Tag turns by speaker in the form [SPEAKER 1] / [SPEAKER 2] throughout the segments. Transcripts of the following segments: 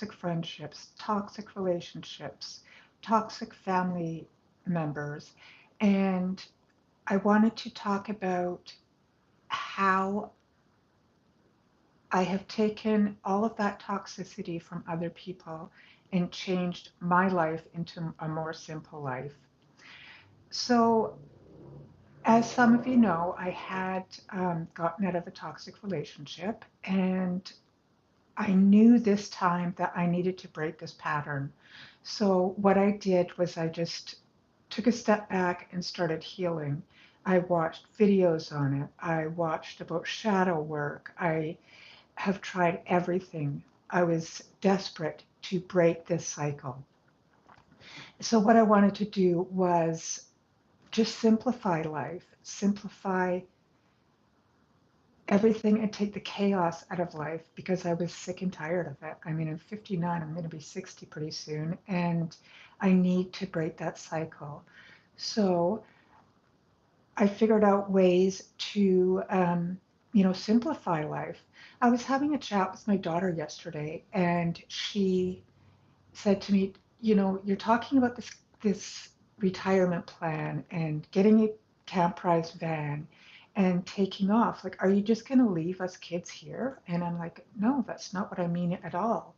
[SPEAKER 1] friendships, toxic relationships, toxic family members. And I wanted to talk about how I have taken all of that toxicity from other people and changed my life into a more simple life. So, as some of you know, I had gotten out of a toxic relationship, and I knew this time that I needed to break this pattern. So, what I did was I just took a step back and started healing. I watched videos on it. I watched about shadow work. I have tried everything. I was desperate to break this cycle. So, what I wanted to do was just simplify life, simplify everything, and take the chaos out of life because I was sick and tired of it. I mean, I'm 59, I'm going to be 60 pretty soon, and I need to break that cycle. So, I figured out ways to, simplify life. I was having a chat with my daughter yesterday, and she said to me, you're talking about this retirement plan and getting a camprise van and taking off. Like, are you just going to leave us kids here? And I'm like, no, that's not what I mean at all.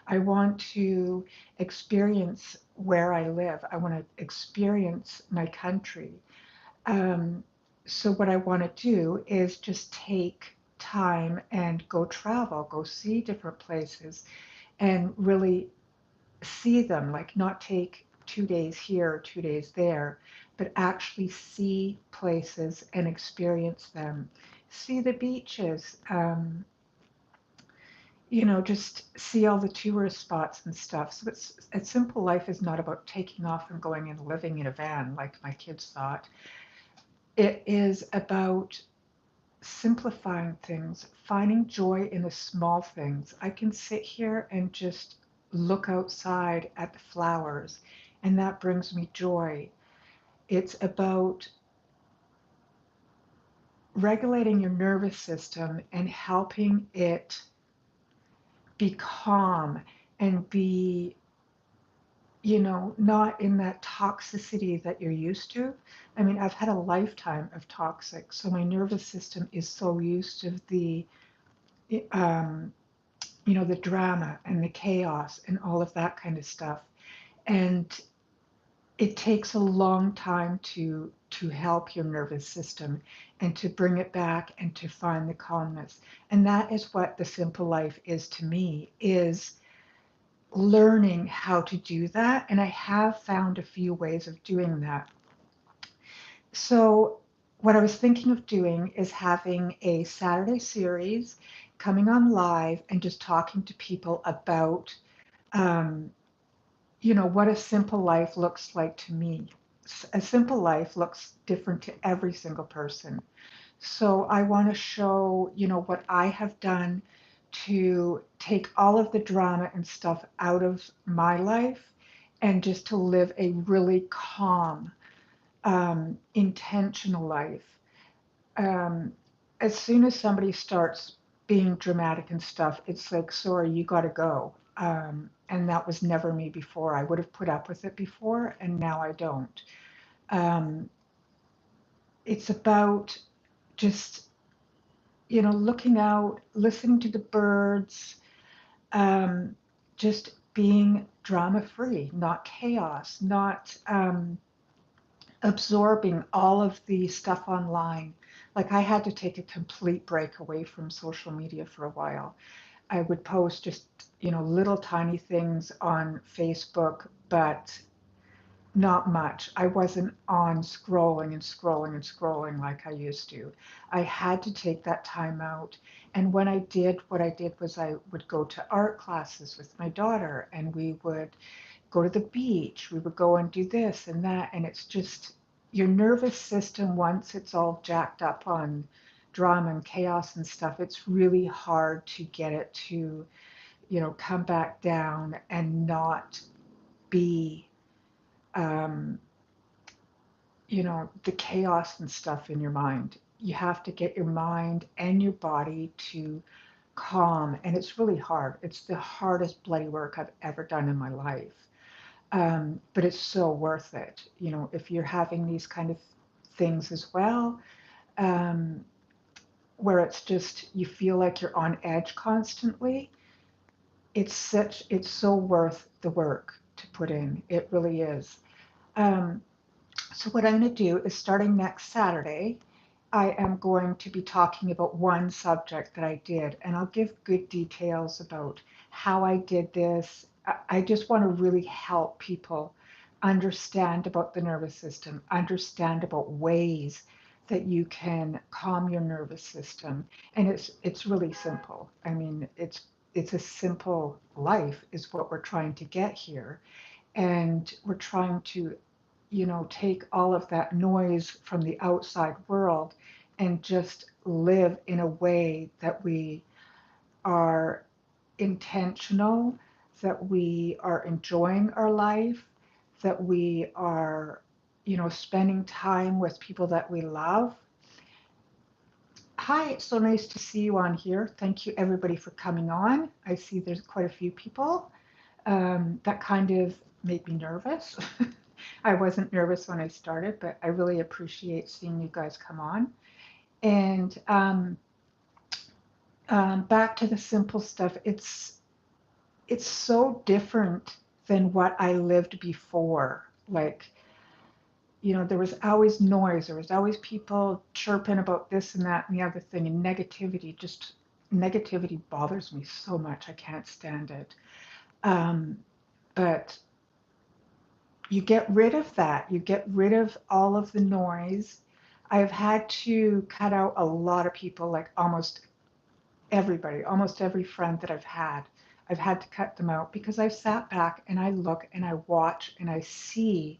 [SPEAKER 1] I want to experience where I live. I want to experience my country. Um, so what I want to do is just take time and go travel, go see different places, and really see them, like not take 2 days here, 2 days there, but actually see places and experience them. See the beaches, just see all the tourist spots and stuff. So it's a simple life is not about taking off and going and living in a van like my kids thought. It is about simplifying things, finding joy in the small things. I can sit here and just look outside at the flowers, and that brings me joy. It's about regulating your nervous system and helping it be calm and be, not in that toxicity that you're used to. I mean, I've had a lifetime of toxic, so my nervous system is so used to um, the drama and the chaos and all of that kind of stuff. And it takes a long time to help your nervous system and to bring it back and to find the calmness. And that is what the simple life is to me, is learning how to do that. And I have found a few ways of doing that. So what I was thinking of doing is having a Saturday series coming on live and just talking to people about um, what a simple life looks like to me. A simple life looks different to every single person. So I want to show, what I have done to take all of the drama and stuff out of my life and just to live a really calm, intentional life. Um, as soon as somebody starts being dramatic and stuff, it's like, sorry, you got to go. And that was never me before. I would have put up with it before, and now I don't. Um, it's about just, looking out, listening to the birds, um, just being drama free, not chaos, not absorbing all of the stuff online. Like I had to take a complete break away from social media for a while. I would post just, little tiny things on Facebook, but not much. I wasn't on scrolling and scrolling and scrolling like I used to. I had to take that time out. And when I did, what I did was I would go to art classes with my daughter, and we would go to the beach. We would go and do this and that. And it's just your nervous system, once it's all jacked up on drama and chaos and stuff, it's really hard to get it to, come back down and not be, um, the chaos and stuff in your mind. You have to get your mind and your body to calm, and it's really hard. It's the hardest bloody work I've ever done in my life. But it's so worth it. You know, if you're having these kind of things as well, um, where it's just you feel like you're on edge constantly, it's so worth the work to put in. It really is. Um, so what I'm going to do is starting next Saturday, I am going to be talking about one subject that I did, and I'll give good details about how I did this. I just want to really help people understand about the nervous system, understand about ways that you can calm your nervous system. And it's really simple. I mean, it's a simple life is what we're trying to get here. And we're trying to, take all of that noise from the outside world and just live in a way that we are intentional, that we are enjoying our life, that we are, spending time with people that we love. Hi, it's so nice to see you on here. Thank you, everybody, for coming on. I see there's quite a few people. That kind of made me nervous. I wasn't nervous when I started, but I really appreciate seeing you guys come on. And back to the simple stuff. It's so different than what I lived before. Like, there was always noise. There was always people chirping about this and that and the other thing, and negativity bothers me so much. I can't stand it. But you get rid of that. You get rid of all of the noise. I've had to cut out a lot of people, like almost everybody, almost every friend that I've had. I've had to cut them out because I've sat back and I look and I watch and I see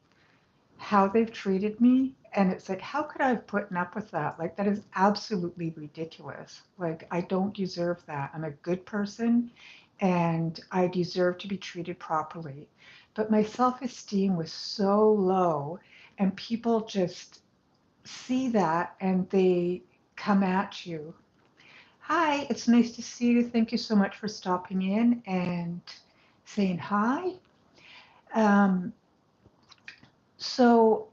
[SPEAKER 1] how they've treated me. And it's like, how could I have put up with that? Like, that is absolutely ridiculous. Like, I don't deserve that. I'm a good person and I deserve to be treated properly. But my self esteem was so low, and people just see that and they come at you. Hi, it's nice to see you. Thank you so much for stopping in and saying hi. Um, so,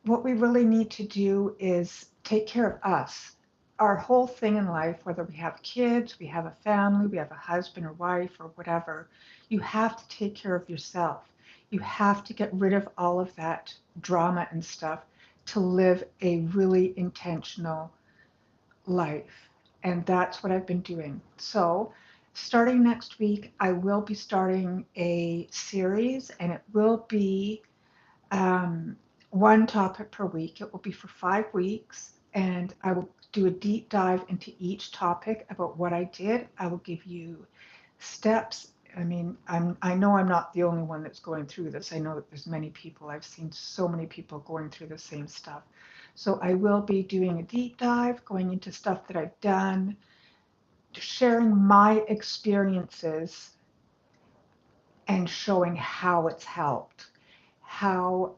[SPEAKER 1] what we really need to do is take care of us. Our whole thing in life, whether we have kids, we have a family, we have a husband or wife or whatever, you have to take care of yourself. You have to get rid of all of that drama and stuff to live a really intentional life. And that's what I've been doing. So, starting next week, I will be starting a series, and it will be um, one topic per week. It will be for 5 weeks, and I will do a deep dive into each topic about what I did. I will give you steps. I mean, I know I'm not the only one that's going through this. I know that there's many people. I've seen so many people going through the same stuff. So I will be doing a deep dive, going into stuff that I've done, sharing my experiences and showing how it's helped, how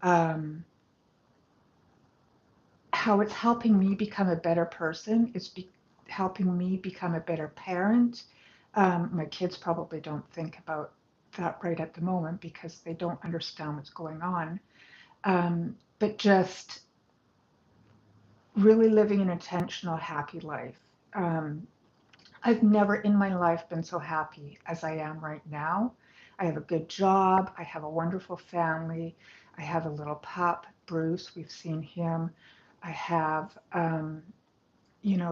[SPEAKER 1] how it's helping me become a better person. It's helping me become a better parent. My kids probably don't think about that right at the moment because they don't understand what's going on. But just really living an intentional, happy life. Um, I've never in my life been so happy as I am right now. I have a good job. I have a wonderful family. I have a little pup, Bruce. We've seen him. I have,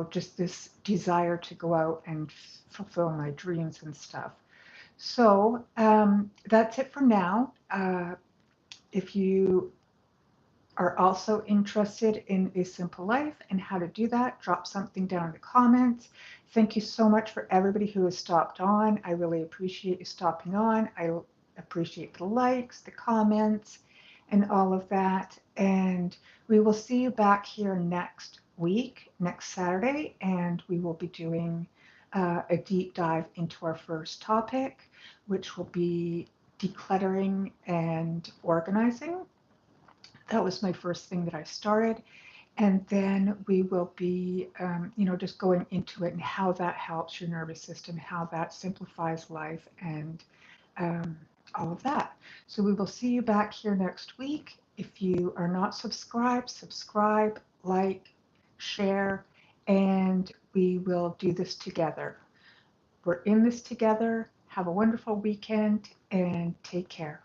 [SPEAKER 1] just this desire to go out and fulfill my dreams and stuff. So that's it for now. If you are also interested in a simple life and how to do that, drop something down in the comments. Thank you so much for everybody who has stopped on. I really appreciate you stopping on. I appreciate the likes, the comments, and all of that. And we will see you back here next week, next Saturday, and we will be doing a deep dive into our first topic, which will be decluttering and organizing. That was my first thing that I started. And then we will be, just going into it and how that helps your nervous system, how that simplifies life, and um, all of that. So we will see you back here next week. If you are not subscribed, subscribe, like, share, and we will do this together. We're in this together. Have a wonderful weekend and take care.